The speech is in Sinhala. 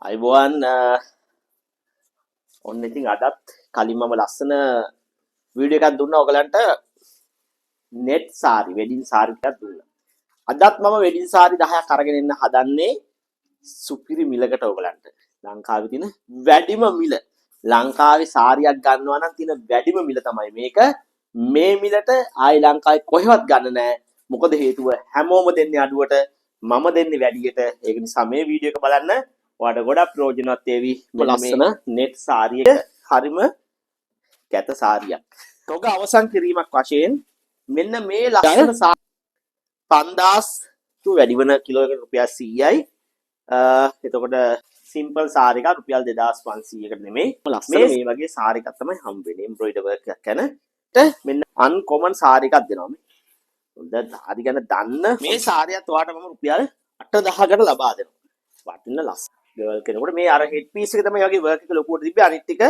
අයිබෝවන් ඔන්න ඉතින් අදත් කලින් මම ලස්සන වීඩියෝ එකක් දුන්නා ඔයගලන්ට net සාරි වෙඩින් සාරි ටිකක් දුන්නා. අදත් මම වෙඩින් සාරි 10ක් අරගෙන එන්න හදන්නේ සුපිරි මිලකට ඔයගලන්ට. ලංකාවේ තියෙන වැඩිම මිල. ලංකාවේ සාරියක් ගන්නවා නම් තියෙන වැඩිම මිල තමයි මේක. මේ මිලට ආයි ලංකාවේ කොහෙවත් ගන්න නැහැ. මොකද හේතුව හැමෝම දෙන්නේ අඩුවට මම දෙන්නේ වැඩියට. ඒක නිසා මේ වීඩියෝ එක බලන්න ඔයාලට ගොඩක් ප්‍රයෝජනවත් වේවි. ලස්සන net සාරියක හරිම කැත සාරියක්. තොග අවසන් කිරීමක් වශයෙන් මෙන්න මේ ලස්සන 5000 තු වැඩි වෙන කිලෝ එකට රුපියල් 100යි. එතකොට සිම්පල් සාරි එකක් රුපියල් 2500කට නෙමෙයි. ලස්සන මේ වගේ සාරි එකක් තමයි හම්බ වෙන්නේ. එම්බ්‍රොයිඩර් වර්ක් එකක් කරන. මෙන්න අන්කොමන් සාරි එකක් දෙනවා මේ. හොඳ සාරි ගැන දන්න මේ සාරියත් ඔයාලට මම රුපියල් 8000කට ලබා දෙනවා. වටින ලස්සන ගර්ල් කෙනෙකුට මේ අර හෙඩ් පීස් එක තමයි වගේ වර්ක් එක ලොකුවට තිබ්බේ අනිත් ටික